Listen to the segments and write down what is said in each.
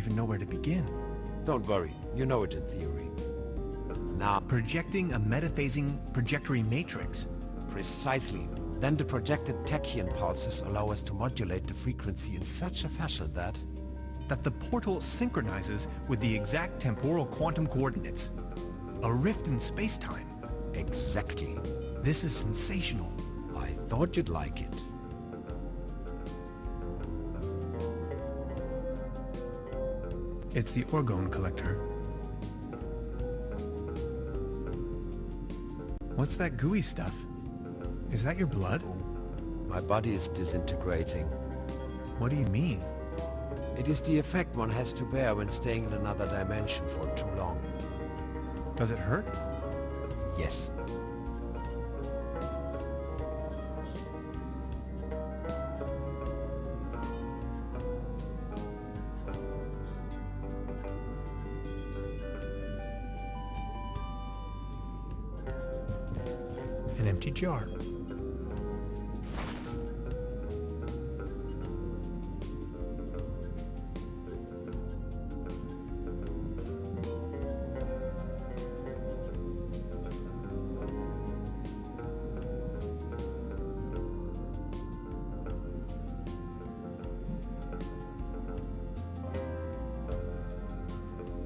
even know where to begin. Don't worry, you know it in theory. Now, Projecting a metaphasing trajectory matrix. precisely. Then the projected tachyon pulses allow us to modulate the frequency in such a fashion that... That the portal synchronizes with the exact temporal quantum coordinates. A rift in space-time. Exactly. This is sensational. I thought you'd like it. It's the orgone collector. What's that gooey stuff? Is that your blood? My body is disintegrating. What do you mean? It is the effect one has to bear when staying in another dimension for too long. Does it hurt? Yes. An empty jar.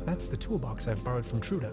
That's the toolbox I've borrowed from Trudeau.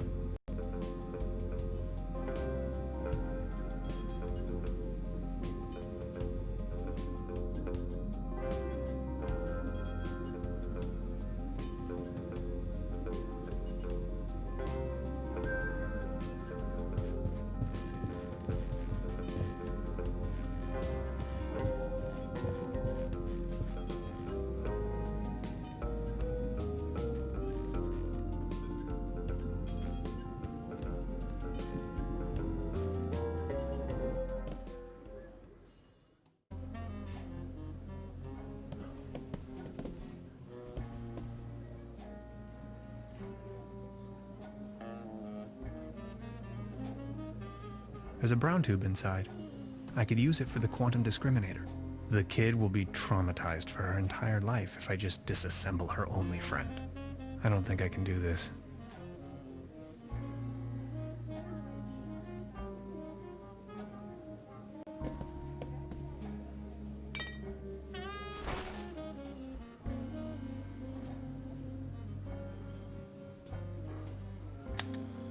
There's a brown tube inside. I could use it for the quantum discriminator. The kid will be traumatized for her entire life if I just disassemble her only friend. I don't think I can do this.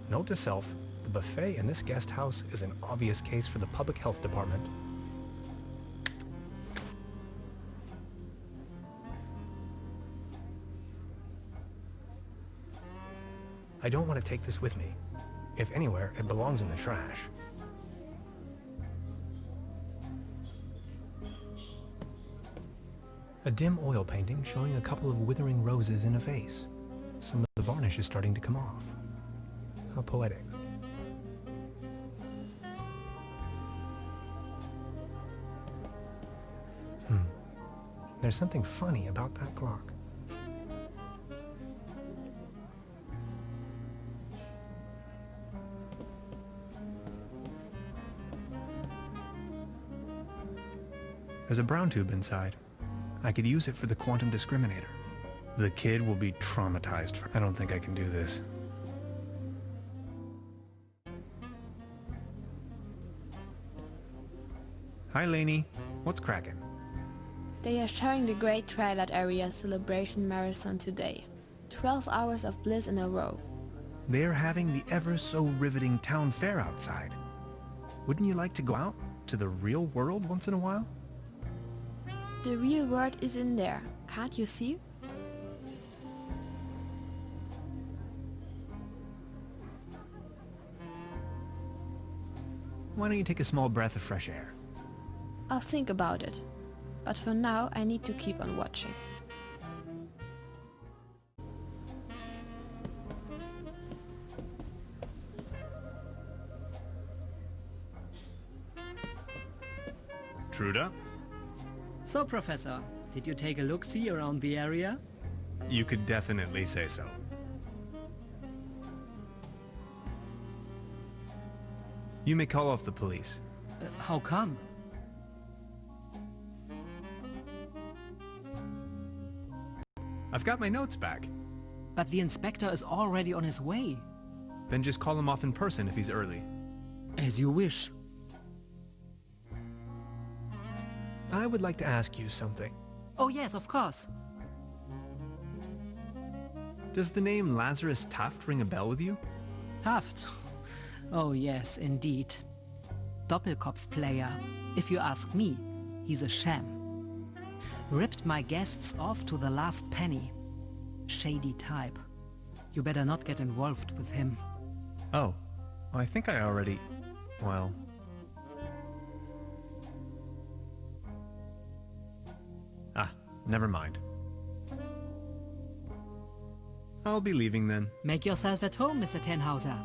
Note to self, the buffet in this guest house is an obvious case for the public health department. I don't want to take this with me. If anywhere, it belongs in the trash. A dim oil painting showing a couple of withering roses in a vase. Some of the varnish is starting to come off. How poetic. There's something funny about that clock. There's a brown tube inside. I could use it for the quantum discriminator. The kid will be traumatized. I don't think I can do this. Hi, Lainey. What's cracking? They are showing the Great Twilight Area Celebration Marathon today. 12 hours of bliss in a row. They're having the ever-so-riveting town fair outside. Wouldn't you like to go out to the real world once in a while? The real world is in there, can't you see? Why don't you take a small breath of fresh air? I'll think about it. But for now, I need to keep on watching. Truda? So, Professor, did you take a look-see around the area? You could definitely say so. You may call off the police. How come? I've got my notes back. But the inspector is already on his way. Then just call him off in person if he's early. As you wish. I would like to ask you something. Oh yes, of course. Does the name Lazarus Taft ring a bell with you? Haft. Oh yes, indeed. Doppelkopf player. If you ask me, he's a sham. Ripped my guests off to the last penny. Shady type. You better not get involved with him. Oh, I think I already... well... Ah, never mind. I'll be leaving then. Make yourself at home, Mr. Tannhauser.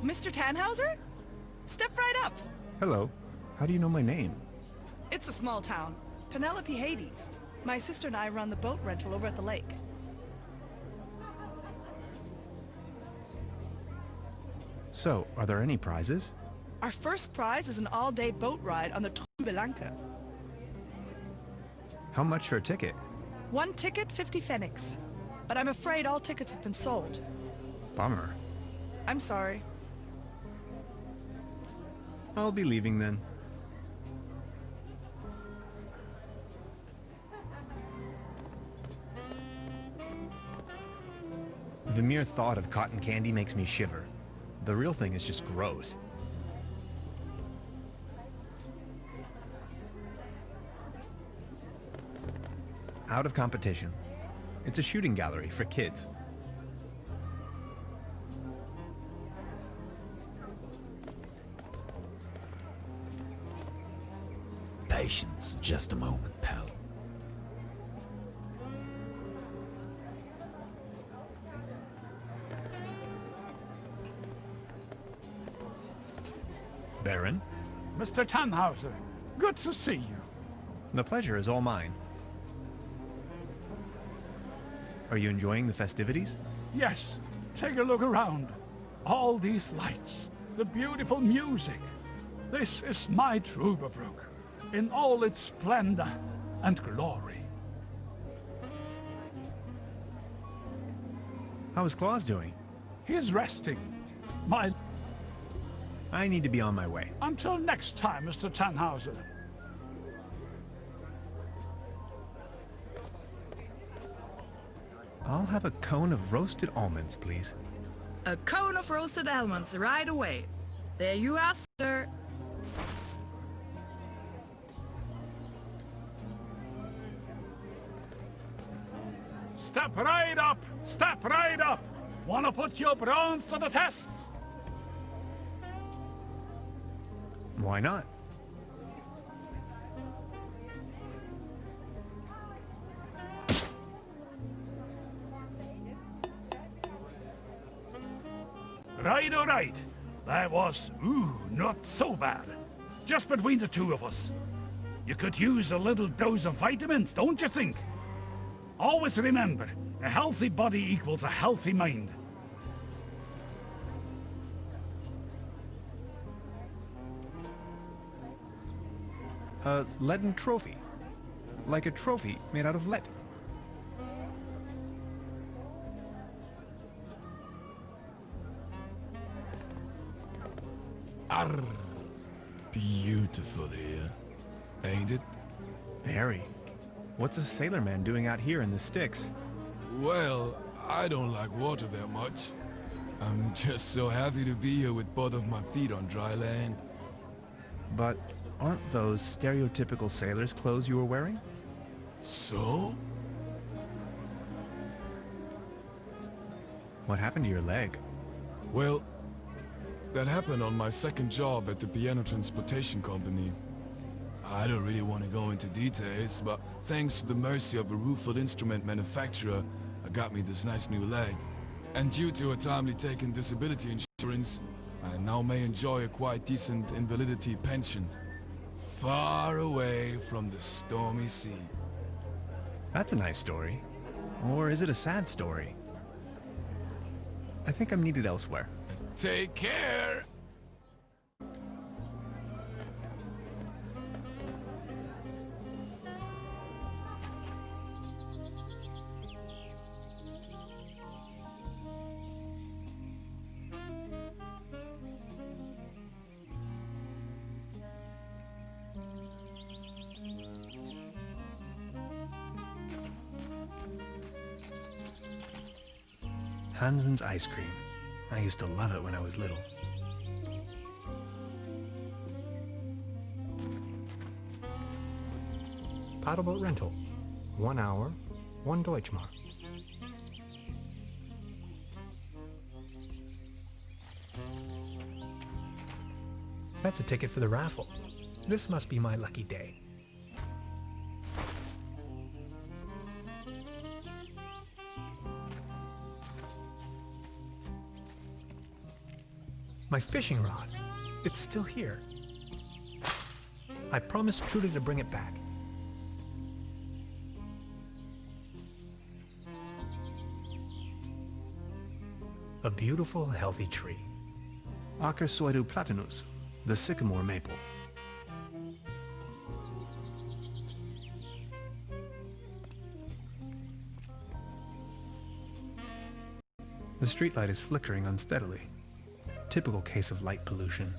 Mr. Tannhauser? Step right up. Hello. How do you know my name? It's a small town. Penelope Hades. My sister and I run the boat rental over at the lake. So, are there any prizes? Our first prize is an all-day boat ride on the Truberbrook. How much for a ticket? One ticket, 50 pfennigs. But I'm afraid all tickets have been sold. Bummer. I'm sorry. I'll be leaving then. The mere thought of cotton candy makes me shiver. The real thing is just gross. Out of competition. It's a shooting gallery for kids. Patience, just a moment, pal. Baron, Mr. Tannhauser, good to see you. the pleasure is all mine. Are you enjoying the festivities? Yes, take a look around. All these lights, the beautiful music. This is my Truberbrook, in all its splendor and glory. How is Claus doing? He's resting. My... I need to be on my way. Until next time, Mr. Tannhauser. I'll have a cone of roasted almonds, please. A cone of roasted almonds right away. There you are, sir. Step right up! Step right up! Wanna put your brains to the test? Why not? Right, all right. That was, not so bad. Just between the two of us. You could use a little dose of vitamins, don't you think? Always remember, a healthy body equals a healthy mind. A leaden trophy. Like a trophy made out of lead. Arr, beautiful here, ain't it? Very. What's a sailorman doing out here in the sticks? Well, I don't like water that much. I'm just so happy to be here with both of my feet on dry land. But aren't those stereotypical sailor's clothes you were wearing? So? What happened to your leg? Well, that happened on my second job at the piano transportation company. I don't really want to go into details, but thanks to the mercy of a rueful instrument manufacturer, I got me this nice new leg. And due to a timely taken disability insurance, I now may enjoy a quite decent invalidity pension. Far away from the stormy sea. That's a nice story. Or is it a sad story? I think I'm needed elsewhere. Take care! Hansen's ice cream. I used to love it when I was little. Paddleboat rental. 1 hour, 1 Deutschmark. That's a ticket for the raffle. This must be my lucky day. My fishing rod. It's still here. I promised Trudy to bring it back. A beautiful, healthy tree. Acer platanus, the sycamore maple. The streetlight is flickering unsteadily. Typical case of light pollution.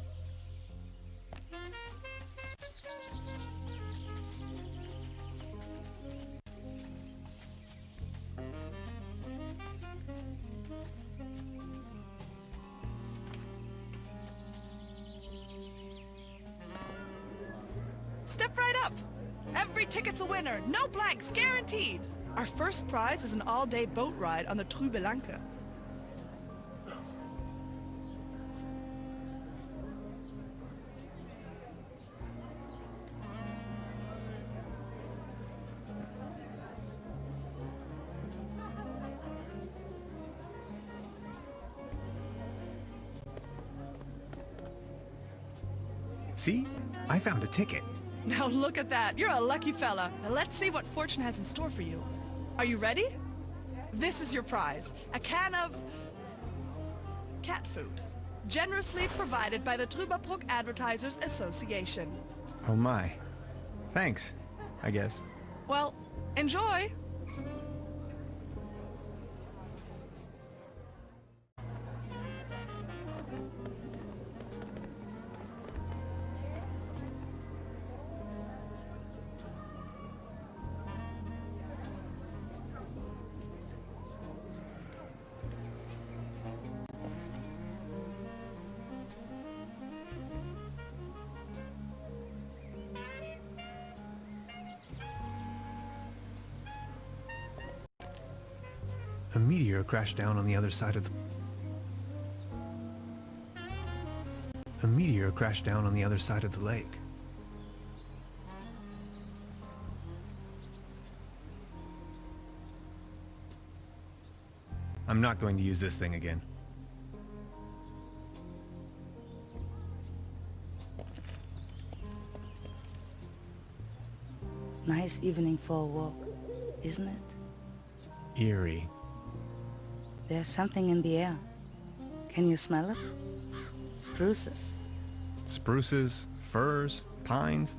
Step right up! Every ticket's a winner, no blanks, guaranteed! Our first prize is an all-day boat ride on the Truberbrook. See? I found a ticket. Now look at that, you're a lucky fella. Now let's see what fortune has in store for you. Are you ready? This is your prize, a can of cat food, generously provided by the Truberbrook Advertisers Association. Oh my. Thanks, I guess. Well, enjoy! A meteor crashed down on the other side of the... A meteor crashed down on the other side of the lake. I'm not going to use this thing again. Nice evening for a walk, isn't it? Eerie. There's something in the air. Can you smell it? Spruces. Spruces, firs, pines.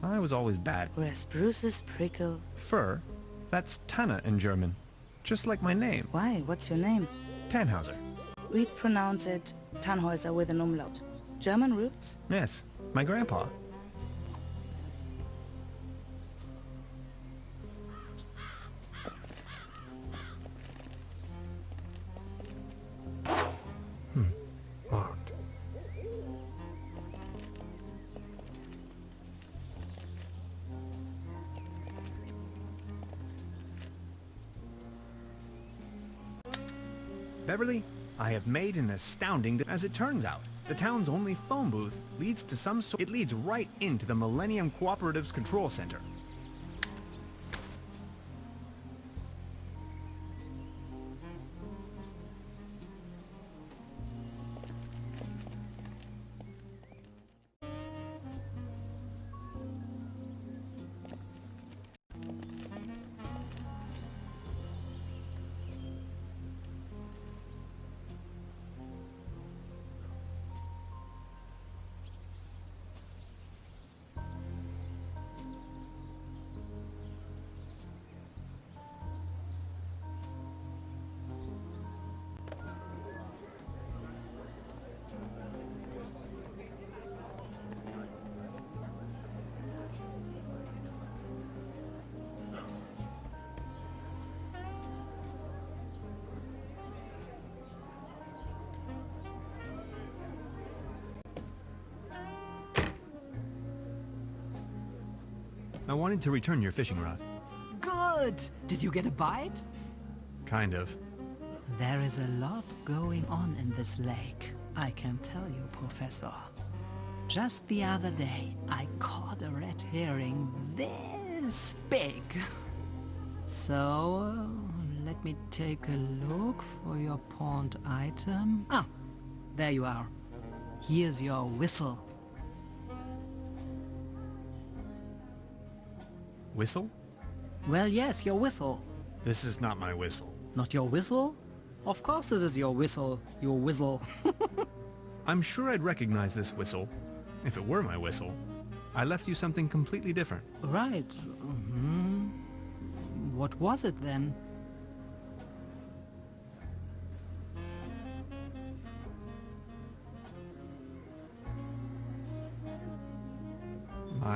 I was always bad. Where spruces prickle. Fir? That's Tanne in German. Just like my name. Why? What's your name? Tannhauser. We'd pronounce it Tannhäuser with an umlaut. German roots? Yes, my grandpa. Locked. Beverly, I have made an astounding, as it turns out. The town's only phone booth leads to some sort. It leads right into the Millennium Cooperative's control center. I wanted to return your fishing rod. Good! Did you get a bite? Kind of. There is a lot going on in this lake, I can tell you, Professor. Just the other day, I caught a red herring this big. So, let me take a look for your pawned item. Ah, there you are. Here's your whistle. Whistle? Well, yes, your whistle. This is not my whistle. Not your whistle? Of course this is your whistle, your whistle. I'm sure I'd recognize this whistle, if it were my whistle. I left you something completely different. Right. What was it then? My,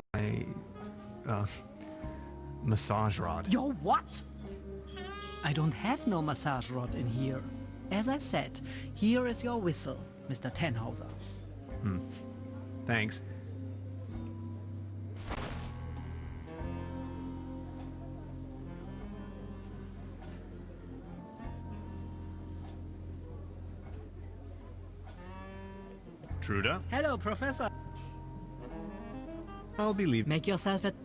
massage rod. Your what? I don't have no massage rod in here. As I said, here is your whistle, Mr. Tannhauser. Thanks. Truda? Hello, Professor. I'll be leaving. Make yourself at...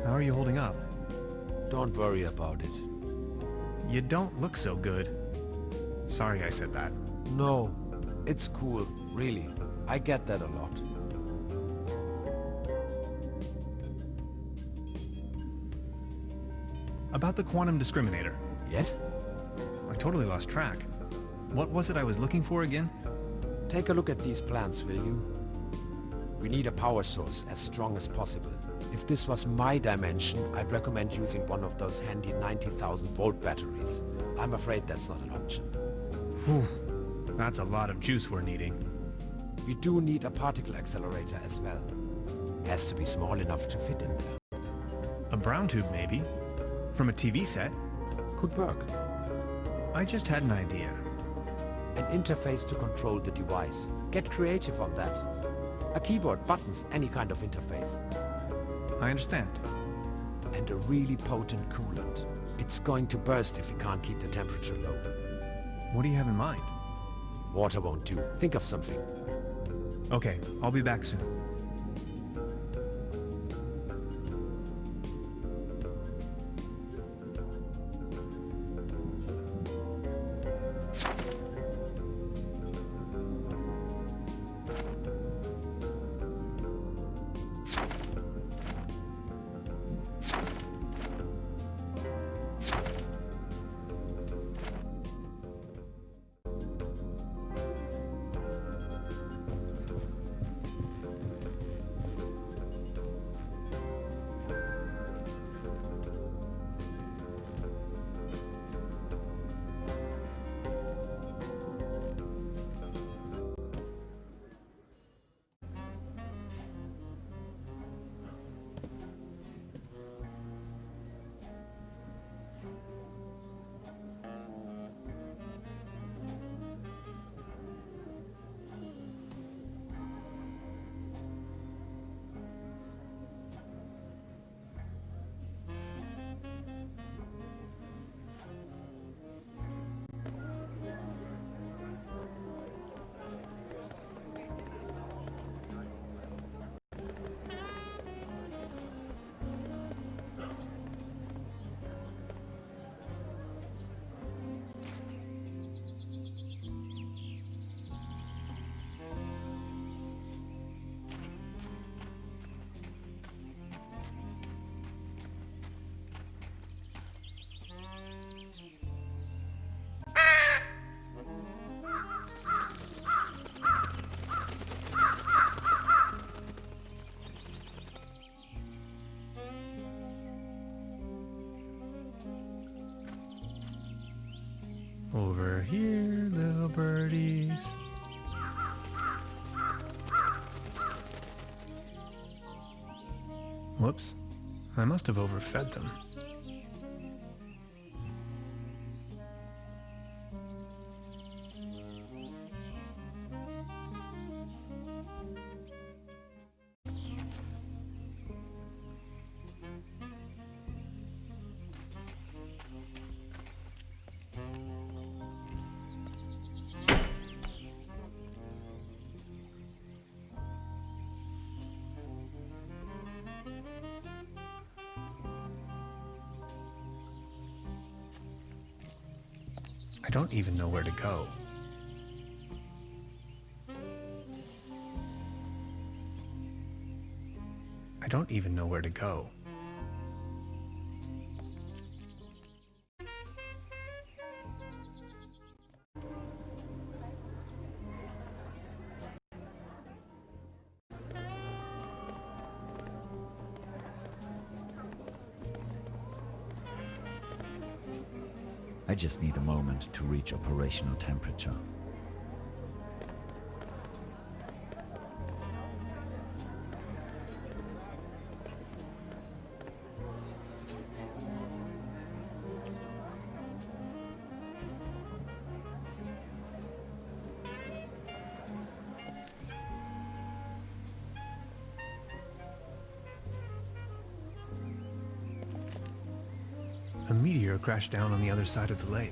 How are you holding up? Don't worry about it. You don't look so good. Sorry I said that. No, it's cool, really. I get that a lot. About the quantum discriminator. Yes? I totally lost track. What was it I was looking for again? Take a look at these plans, will you? We need a power source as strong as possible. If this was my dimension, I'd recommend using one of those handy 90,000 volt batteries. I'm afraid that's not an option. Whew. That's a lot of juice we're needing. We do need a particle accelerator as well. Has to be small enough to fit in there. A brown tube, maybe? From a TV set? Could work. I just had an idea. An interface to control the device. Get creative on that. A keyboard, buttons, any kind of interface. I understand. And a really potent coolant. It's going to burst if we can't keep the temperature low. What do you have in mind? Water won't do. Think of something. Okay, I'll be back soon. Over here, little birdies. Whoops. I must have overfed them. I don't even know where to go. I don't even know where to go. I just need a moment to reach operational temperature. A meteor crashed down on the other side of the lake.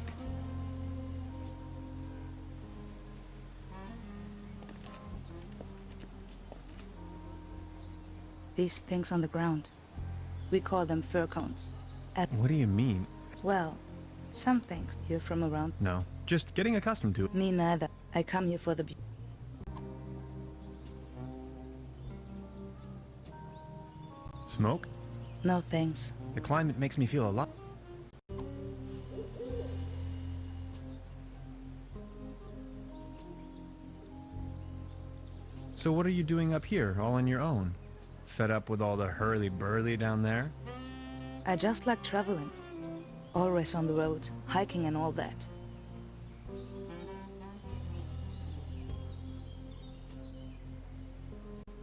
These things on the ground. We call them fir cones. What do you mean? Well, some things here from around. No, just getting accustomed to it. Me neither. I come here for the Smoke? No thanks. The climate makes me feel alive. So what are you doing up here, all on your own? Fed up with all the hurly-burly down there? I just like traveling. Always on the road, hiking and all that.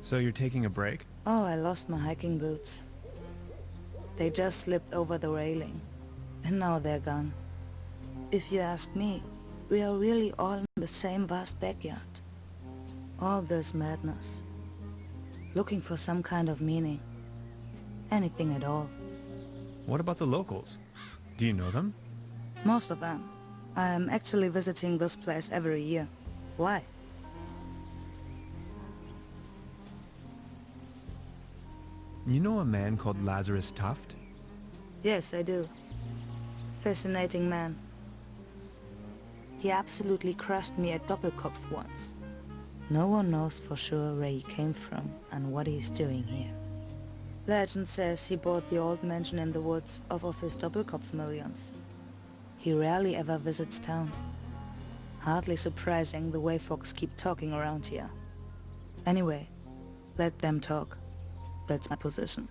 So you're taking a break? Oh, I lost my hiking boots. They just slipped over the railing. And now they're gone. If you ask me, we are really all in the same vast backyard. All this madness. Looking for some kind of meaning. Anything at all. What about the locals? Do you know them? Most of them. I am actually visiting this place every year. Why? You know a man called Lazarus Tuft? Yes, I do. Fascinating man. He absolutely crushed me at Doppelkopf once. No one knows for sure where he came from and what he's doing here. Legend says he bought the old mansion in the woods off of his Doppelkopf millions. He rarely ever visits town. Hardly surprising the way folks keep talking around here. Anyway, let them talk. That's my position.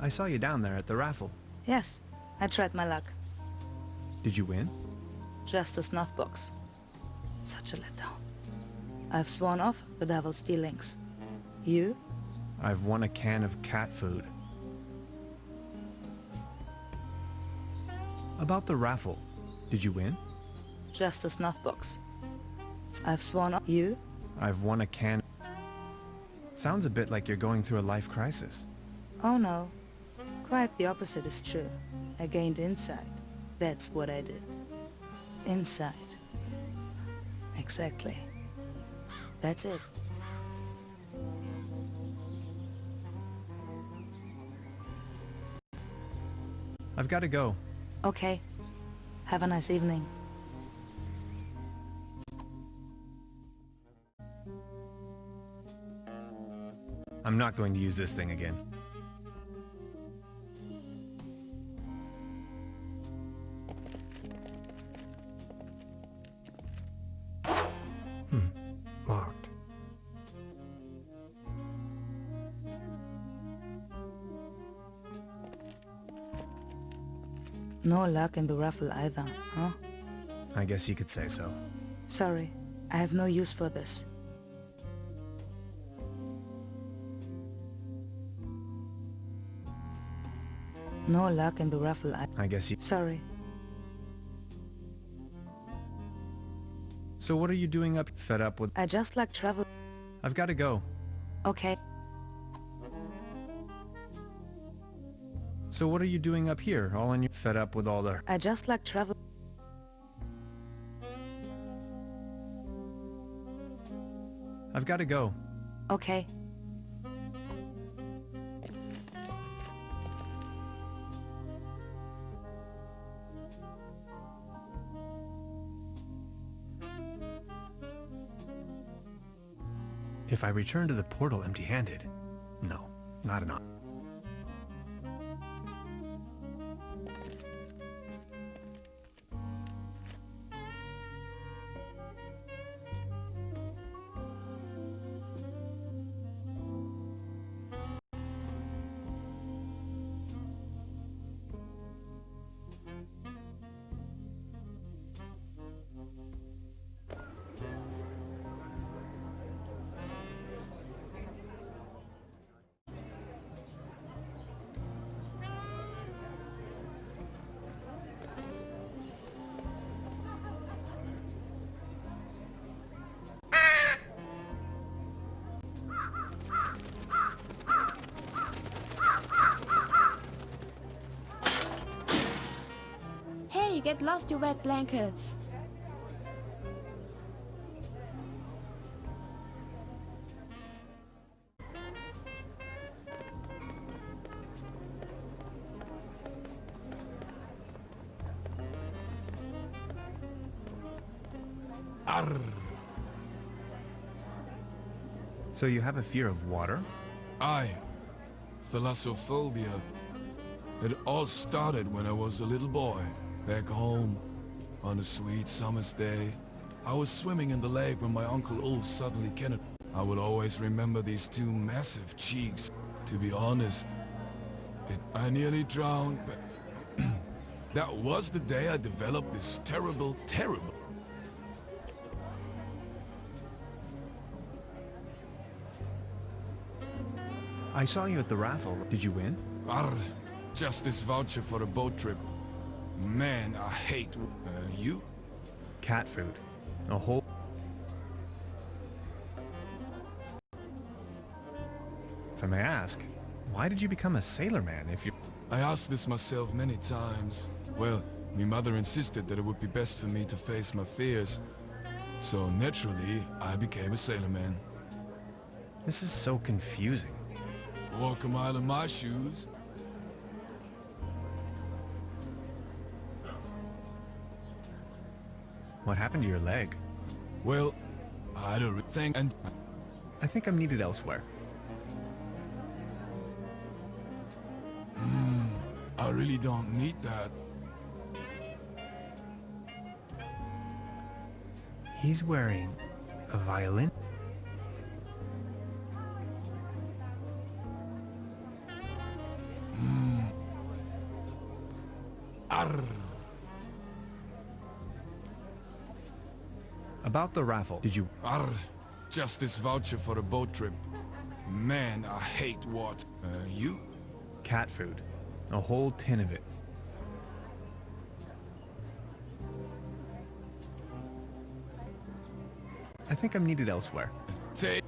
I saw you down there at the raffle. Yes, I tried my luck. Did you win? Just a snuff box. Such a letdown. I've sworn off the devil's dealings. You? I've won a can of cat food. About the raffle, did you win? Just a snuff box. I've sworn off. You? I've won a can. Sounds a bit like you're going through a life crisis. Oh no. Quite the opposite is true. I gained insight. That's what I did. Insight. Exactly. That's it. I've got to go. Okay. Have a nice evening. I'm not going to use this thing again. Locked. No luck in the raffle either, huh? I guess you could say so. Sorry, I have no use for this. No luck in the raffle I guess you... Sorry. So what are you doing up? Fed up with... I just like travel. I've got to go. Okay. So what are you doing up here? All on your... Fed up with all the... I just like travel. I've got to go. Okay. If I return to the portal empty-handed, no, not enough. Hey, get lost, you wet blankets! Arr. So you have a fear of water? Aye. Thalassophobia. It all started when I was a little boy, back home. On a sweet summer's day, I was swimming in the lake when my Uncle Ulf suddenly kidnapped. I would always remember these two massive cheeks. To be honest, I nearly drowned, but that was the day I developed this terrible... I saw you at the raffle. Did you win? Arr, just this voucher for a boat trip. Man, I hate... you? Cat food. A whole... If I may ask, why did you become a sailor man if you... I asked this myself many times. Well, my mother insisted that it would be best for me to face my fears. So naturally, I became a sailor man. This is so confusing. Walk a mile in my shoes. What happened to your leg? Well, I don't think, and I think I'm needed elsewhere. I really don't need that. He's wearing a violin. Arr. About the raffle, did you... Arr, just this voucher for a boat trip. Man, I hate water. You? Cat food. A whole tin of it. I think I'm needed elsewhere. Take...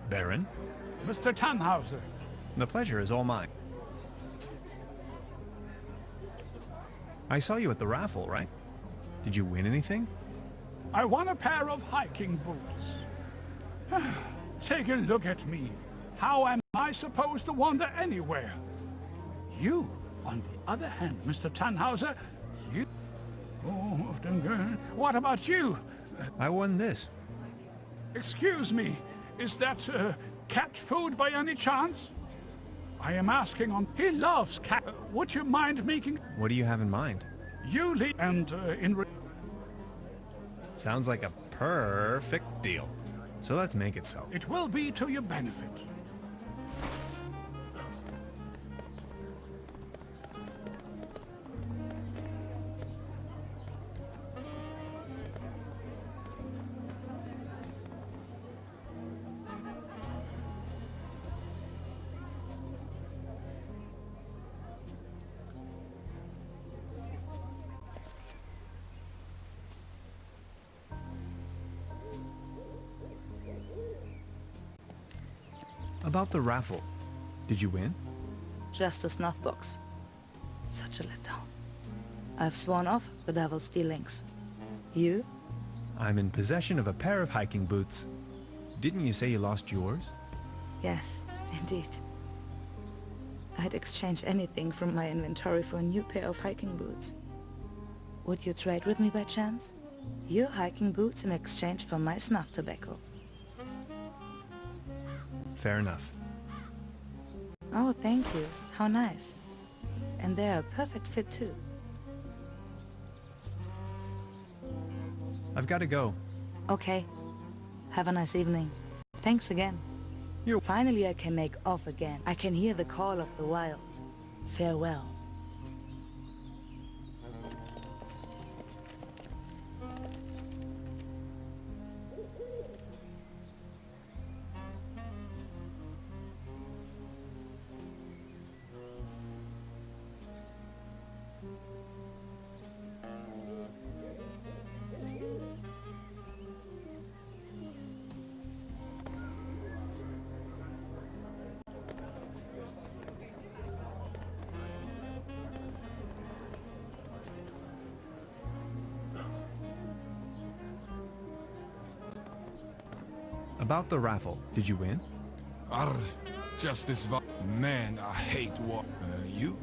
Baron? Mr. Tannhauser. The pleasure is all mine. I saw you at the raffle, right? Did you win anything? I won a pair of hiking boots. Take a look at me. How am I supposed to wander anywhere? You, on the other hand, Mr. Tannhauser, you... Oh, often... What about you? I won this. Excuse me, is that cat food by any chance? I am asking on... He loves cat... would you mind making... What do you have in mind? You leave and in... Sounds like a Perfect deal. So let's make it so. It will be to your benefit. About the raffle. Did you win? Just a snuff box. Such a letdown. I've sworn off the devil's dealings. You? I'm in possession of a pair of hiking boots. Didn't you say you lost yours? Yes, indeed. I'd exchange anything from my inventory for a new pair of hiking boots. Would you trade with me by chance? Your hiking boots in exchange for my snuff tobacco. Fair enough. Oh, thank you. How nice. And they're a perfect fit too. I've got to go. Okay. Have a nice evening. Thanks again. Finally I can make off again. I can hear the call of the wild. Farewell. About the raffle. Did you win? Arr, just this man, I hate what... you?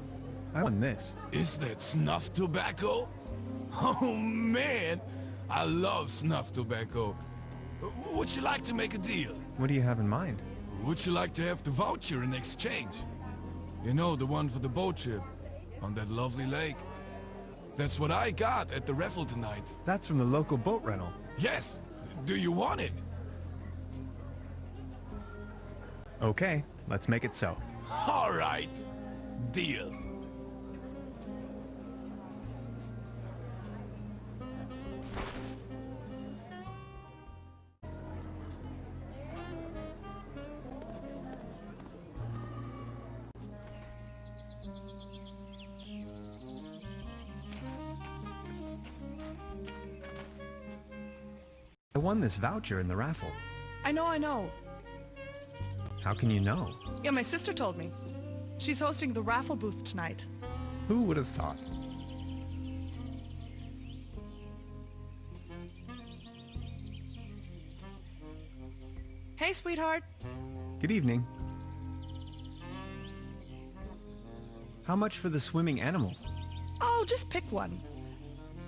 I won this. Is that snuff tobacco? Oh man, I love snuff tobacco. Would you like to make a deal? What do you have in mind? Would you like to have the voucher in exchange? You know, the one for the boat trip on that lovely lake. That's what I got at the raffle tonight. That's from the local boat rental. Yes. Do you want it? Okay, let's make it so. All right. Deal. I won this voucher in the raffle. I know. How can you know? Yeah, my sister told me. She's hosting the raffle booth tonight. Who would have thought? Hey, sweetheart. Good evening. How much for the swimming animals? Oh, just pick one.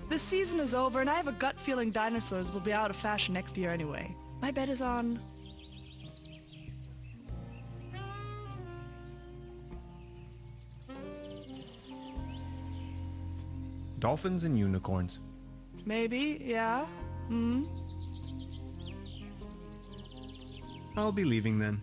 The season is over, and I have a gut feeling dinosaurs will be out of fashion next year anyway. My bet is on... Dolphins and unicorns. maybe, yeah. Hmm? I'll be leaving then.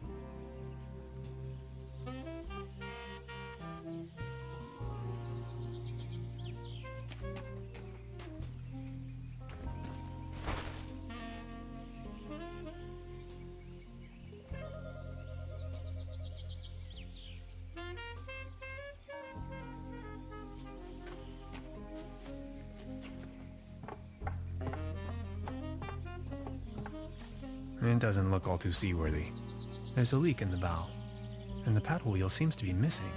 It doesn't look all too seaworthy. There's a leak in the bow, and the paddle wheel seems to be missing.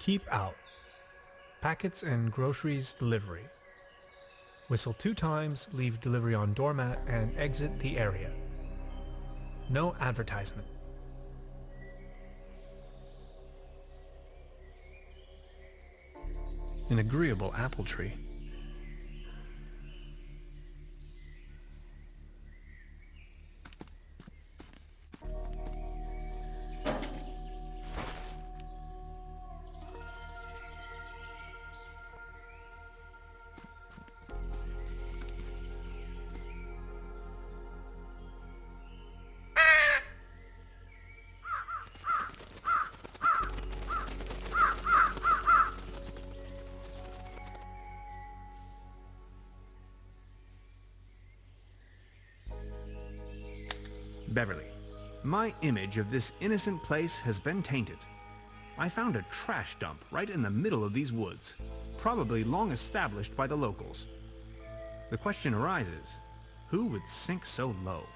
Keep out. Packets and groceries delivery. Whistle 2 times, leave delivery on doormat, and exit the area. No advertisement. An agreeable apple tree. Beverly, my image of this innocent place has been tainted. I found a trash dump right in the middle of these woods, probably long established by the locals. The question arises, who would sink so low?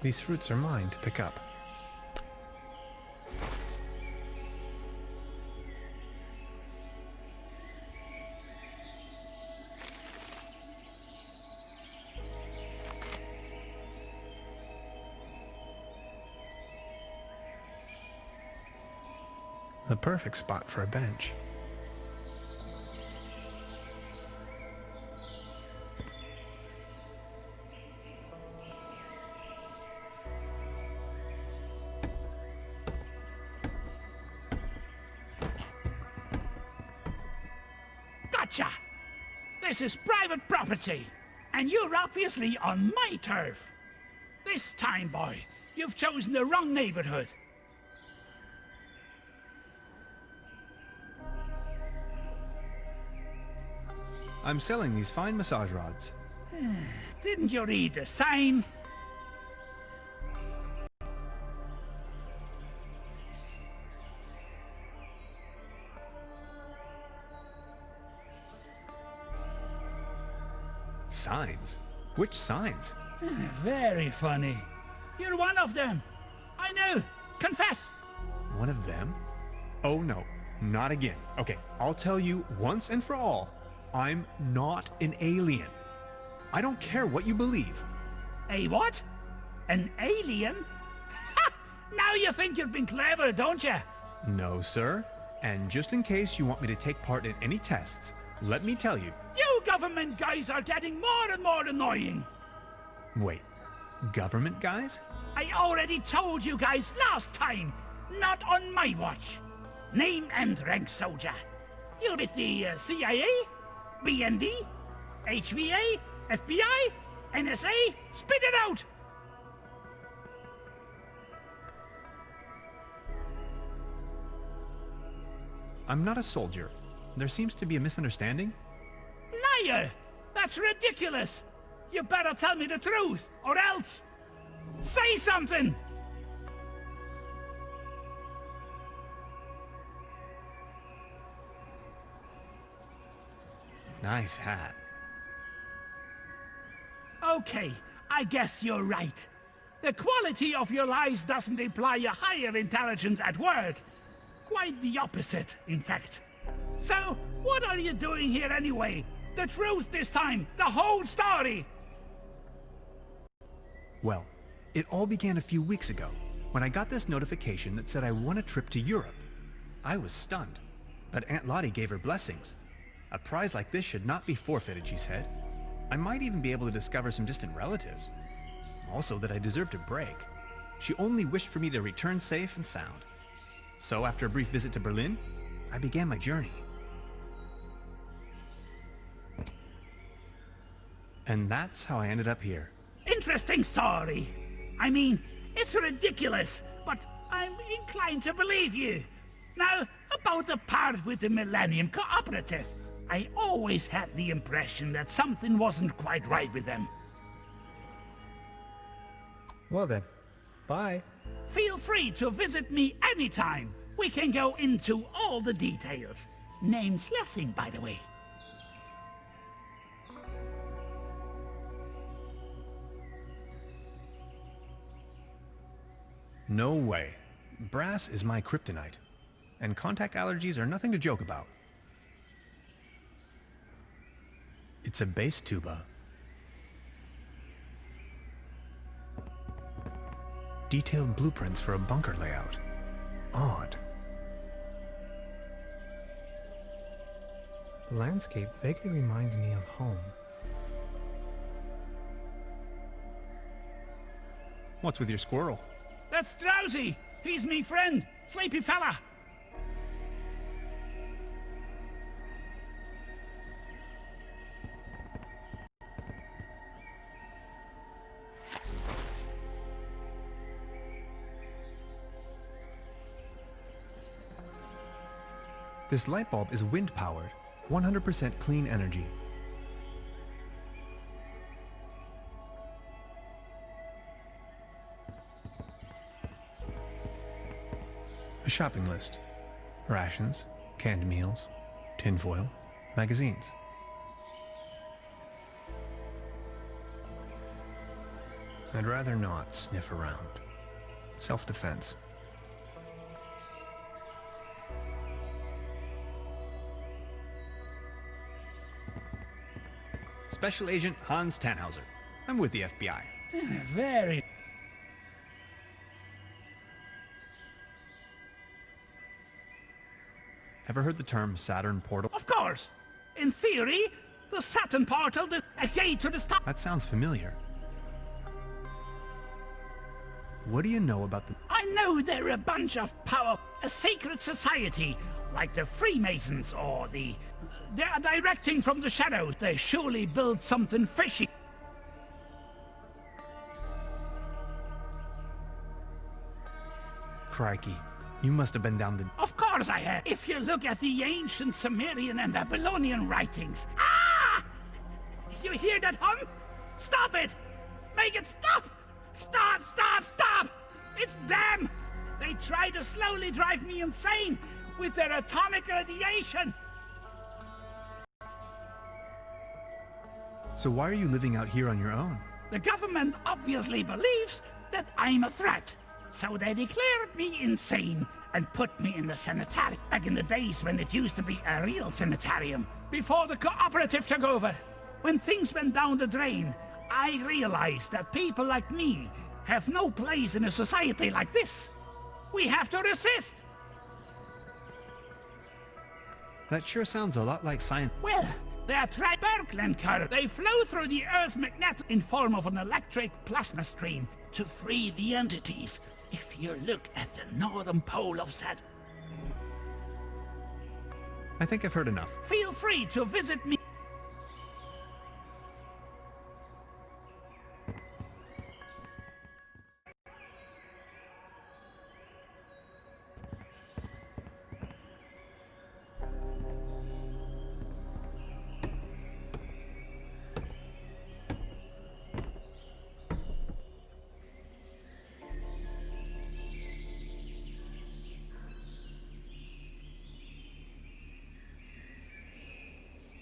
These fruits are mine to pick up. The perfect spot for a bench. Gotcha! This is private property, and you're obviously on my turf. This time, boy, you've chosen the wrong neighborhood. I'm selling these fine massage rods. Didn't you read the sign? Signs? Which signs? Very funny. You're one of them. I know. Confess. One of them? Oh no, not again. Okay, I'll tell you once and for all, I'm not an alien. I don't care what you believe. A what? An alien? Ha! Now you think you've been clever, don't you? No, sir. And just in case you want me to take part in any tests, let me tell you. You government guys are getting more and more annoying. Wait, government guys? I already told you guys last time. Not on my watch. Name and rank, soldier. You're with the CIA? BND? HVA? FBI? NSA? Spit it out! I'm not a soldier. There seems to be a misunderstanding. Liar! That's ridiculous! You better tell me the truth, or else... Say something! Nice hat. Okay, I guess you're right. The quality of your lies doesn't imply a higher intelligence at work. Quite the opposite, in fact. So, what are you doing here anyway? The truth this time, the whole story! Well, it all began a few weeks ago, when I got this notification that said I won a trip to Europe. I was stunned, but Aunt Lottie gave her blessings. A prize like this should not be forfeited, she said. I might even be able to discover some distant relatives. Also that I deserved a break. She only wished for me to return safe and sound. So after a brief visit to Berlin, I began my journey. And that's how I ended up here. Interesting story. I mean, it's ridiculous, but I'm inclined to believe you. Now, about the part with the Millennium Cooperative. I always had the impression that something wasn't quite right with them. Well then, bye. Feel free to visit me anytime. We can go into all the details. Name's Lessing, by the way. No way. Brass is my kryptonite. And contact allergies are nothing to joke about. It's a bass tuba. Detailed blueprints for a bunker layout. Odd. The landscape vaguely reminds me of home. What's with your squirrel? That's Drowsy. He's me friend. Sleepy fella. This light bulb is wind-powered, 100% clean energy. A shopping list. Rations, canned meals, tinfoil, magazines. I'd rather not sniff around. Self-defense. Special Agent Hans Tannhauser. I'm with the FBI. Very. Ever heard the term Saturn portal? Of course. In theory, the Saturn portal is a gate to the star. That sounds familiar. What do you know about the... I know they're a bunch of power, a secret society, like the Freemasons or the... They're directing from the shadows. They surely build something fishy. Crikey. You must have been down the... Of course I have. If you look at the ancient Sumerian and Babylonian writings. Ah! You hear that hum? Stop it! Make it stop! Stop, stop, stop! It's them! They try to slowly drive me insane with their atomic radiation! So why are you living out here on your own? The government obviously believes that I'm a threat. So they declared me insane and put me in the sanitarium. Back in the days when it used to be a real sanitarium. Before the cooperative took over. When things went down the drain, I realized that people like me have no place in a society like this. We have to resist. That sure sounds a lot like science. Well, they're Truberbrook current. They flow through the Earth's magnetic in form of an electric plasma stream to free the entities. If you look at the northern pole of Saturn. I think I've heard enough. Feel free to visit me.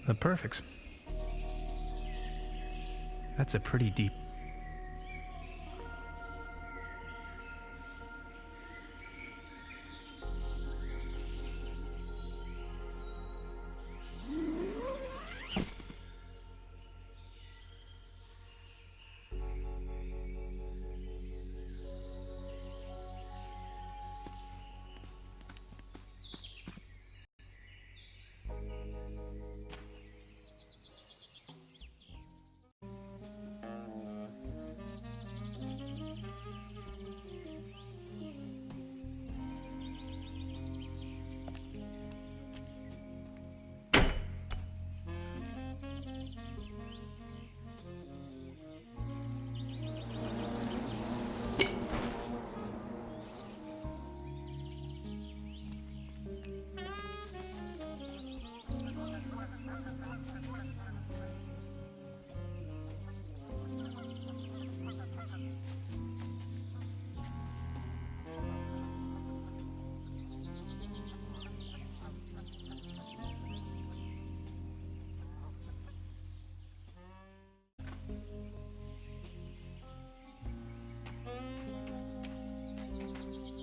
The perfects. That's a pretty deep...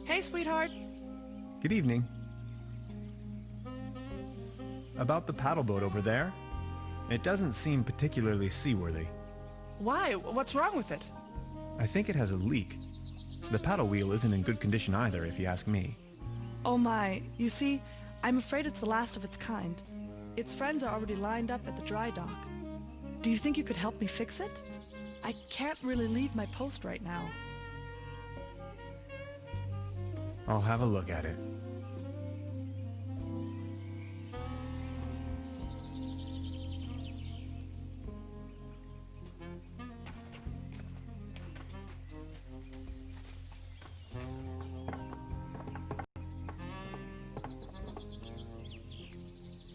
Hey, sweetheart. Good evening. About the paddle boat over there? It doesn't seem particularly seaworthy. Why? What's wrong with it? I think it has a leak. The paddle wheel isn't in good condition either, if you ask me. Oh my. You see, I'm afraid it's the last of its kind. Its friends are already lined up at the dry dock. Do you think you could help me fix it? I can't really leave my post right now. I'll have a look at it.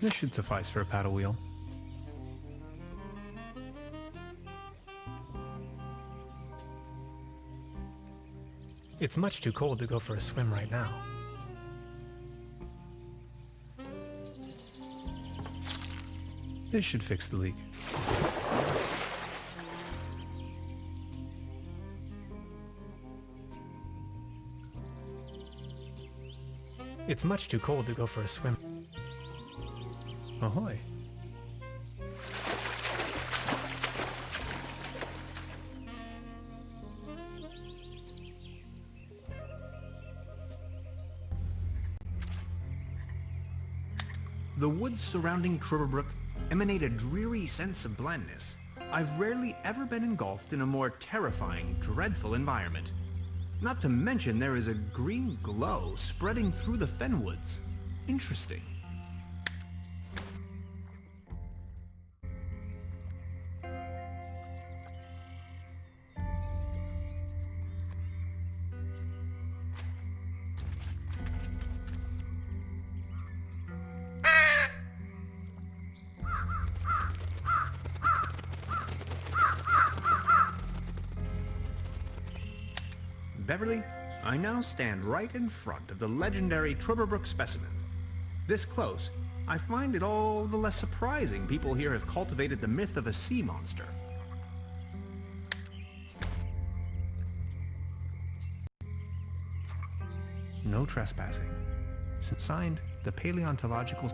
This should suffice for a paddle wheel. It's much too cold to go for a swim right now. This should fix the leak. It's much too cold to go for a swim. Ahoy. The woods surrounding Truberbrook emanate a dreary sense of blandness. I've rarely ever been engulfed in a more terrifying, dreadful environment. Not to mention there is a green glow spreading through the fenwoods. Interesting. Beverly, I now stand right in front of the legendary Truberbrook specimen. This close, I find it all the less surprising people here have cultivated the myth of a sea monster. No trespassing. Signed, the Paleontological...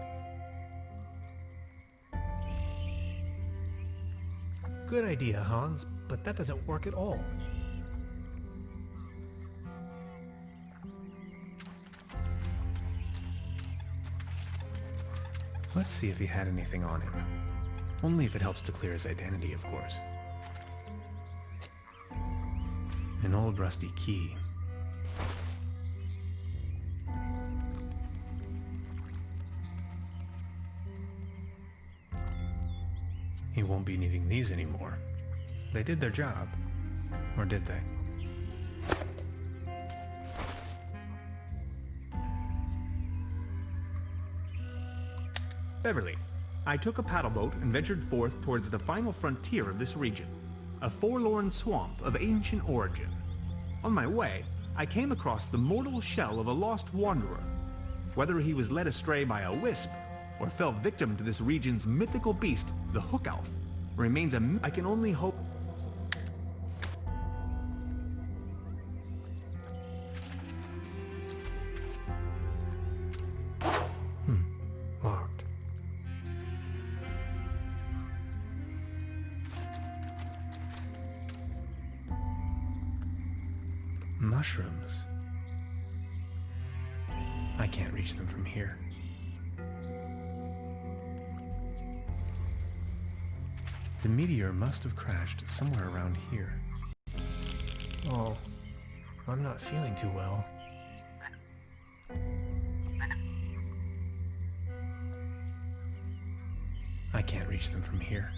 Good idea, Hans, but that doesn't work at all. Let's see if he had anything on him. Only if it helps to clear his identity, of course. An old rusty key. He won't be needing these anymore. They did their job. Or did they? Beverly, I took a paddle boat and ventured forth towards the final frontier of this region, a forlorn swamp of ancient origin. On my way, I came across the mortal shell of a lost wanderer. Whether he was led astray by a wisp or fell victim to this region's mythical beast, the Hook Elf, remains I can only hope... Locked. Mushrooms. I can't reach them from here. The meteor must have crashed somewhere around here. Oh, I'm not feeling too well. I can't reach them from here.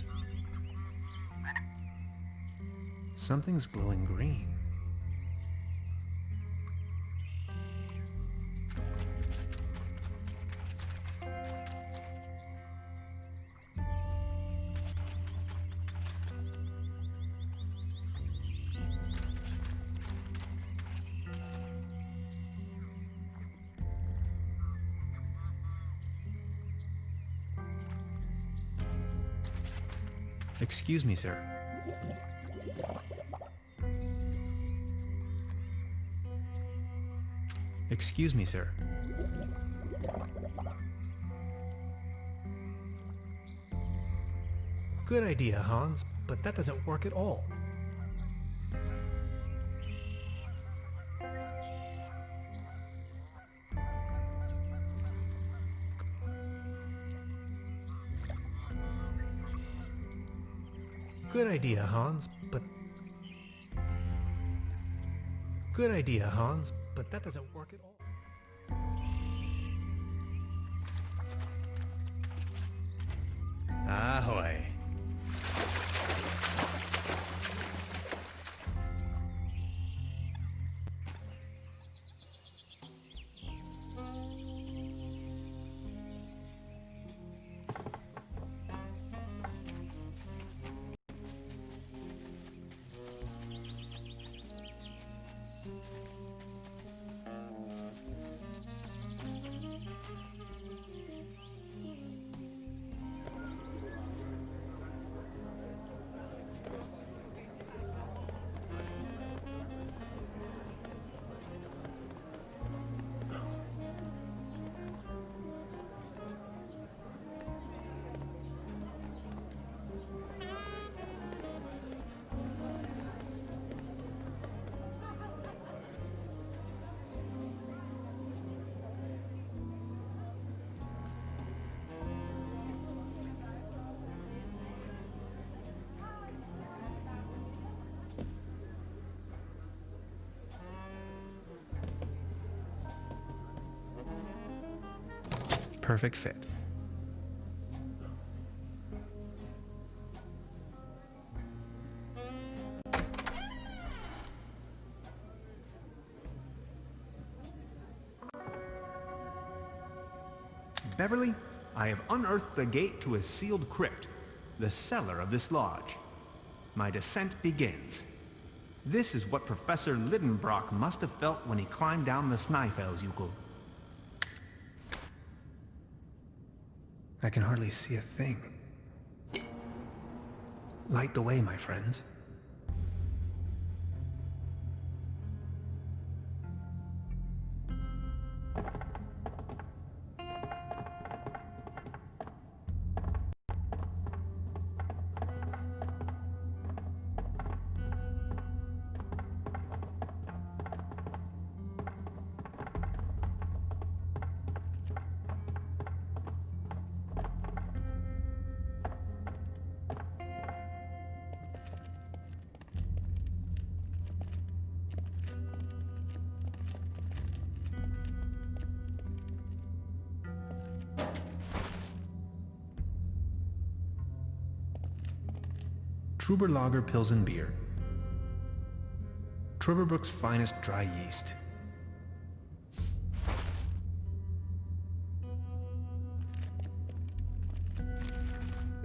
Something's glowing green. Excuse me, sir. Excuse me, sir. Good idea, Hans, but that doesn't work at all. Good idea, Hans, but... Good idea, Hans, but that doesn't work at all. Ahoy. Perfect fit. Beverly, I have unearthed the gate to a sealed crypt, the cellar of this lodge. My descent begins. This is what Professor Lidenbrock must have felt when he climbed down the Snæfellsjökull. I can hardly see a thing. Light the way, my friends. Truberbrook Pilsen beer. Truberbrook's finest dry yeast.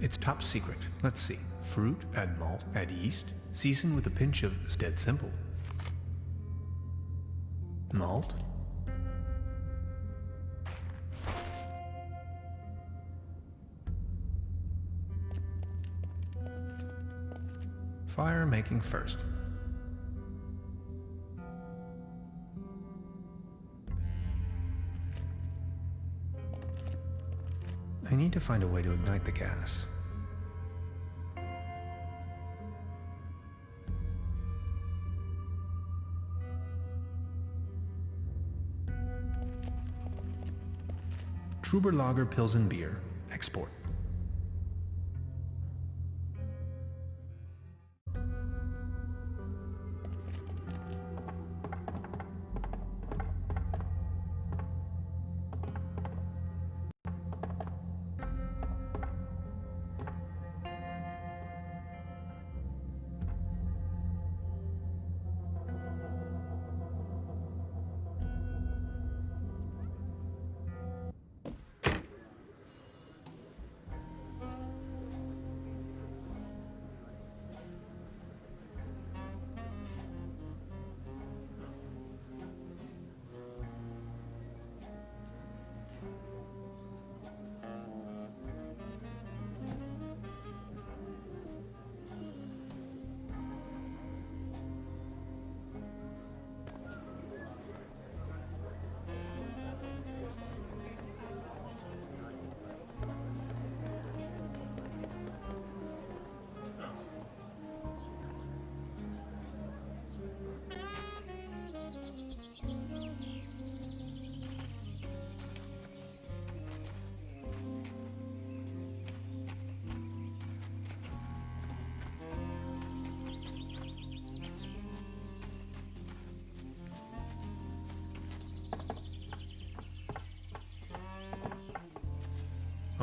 It's top secret. Let's see. Fruit, add malt, add yeast, season with a pinch of... It's dead simple. Malt. Fire making first. I need to find a way to ignite the gas. Truberbrook Pilsen beer. Export.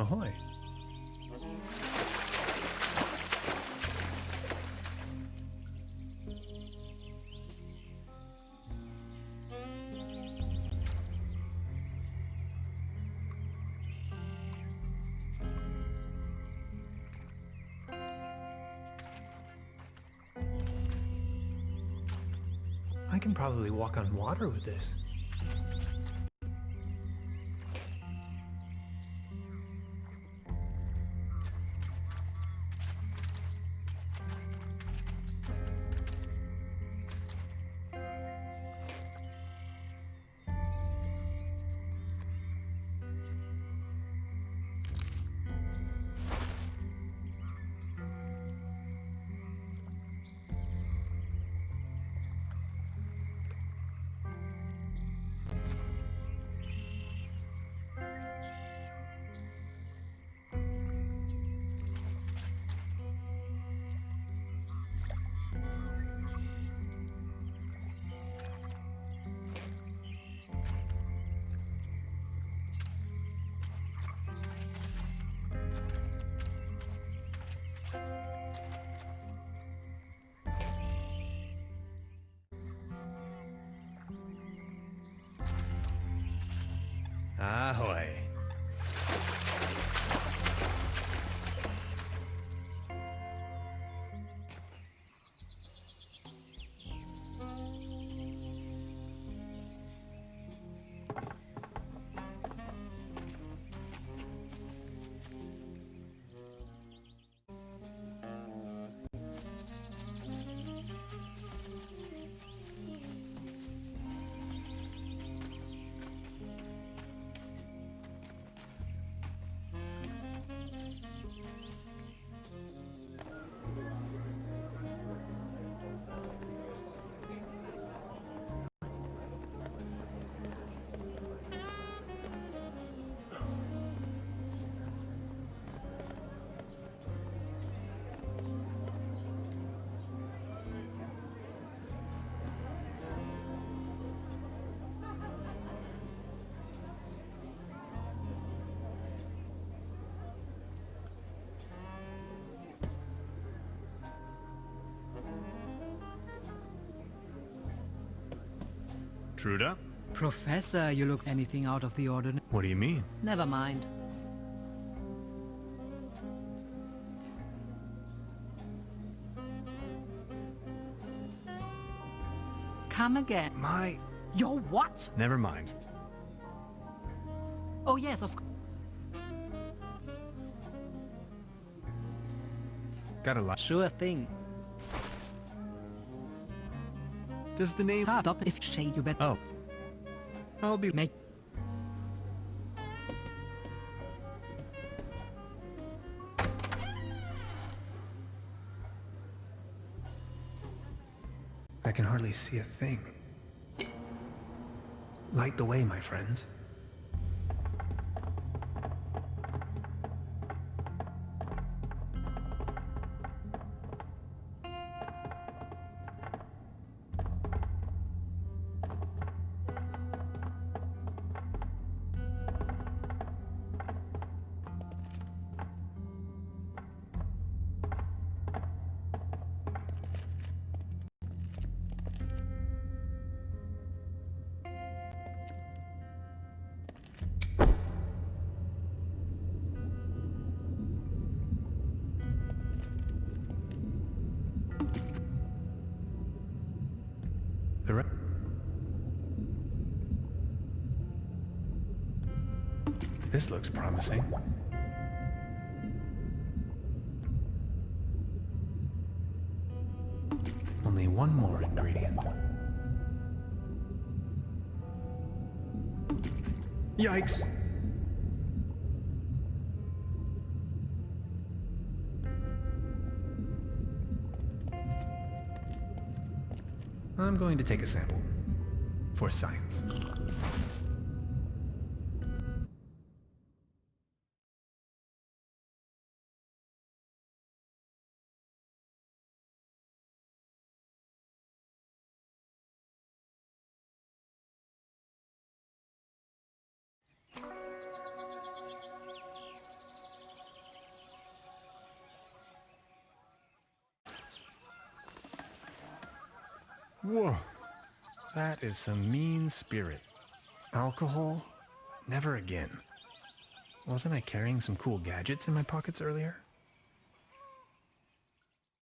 Ahoy. I can probably walk on water with this. Ahoy. Truda? Professor, you look anything out of the ordinary. What do you mean? Never mind. Come again. My... Your what? Never mind. Oh yes, of course. Got a lot. Sure thing. Does the name... Stop if Shay, you bet. Oh. I'll be... Make... I can hardly see a thing. Light the way, my friends. This looks promising. Only one more ingredient. Yikes! I'm going to take a sample. For science. Whoa. That is some mean spirit. Alcohol? Never again. Wasn't I carrying some cool gadgets in my pockets earlier?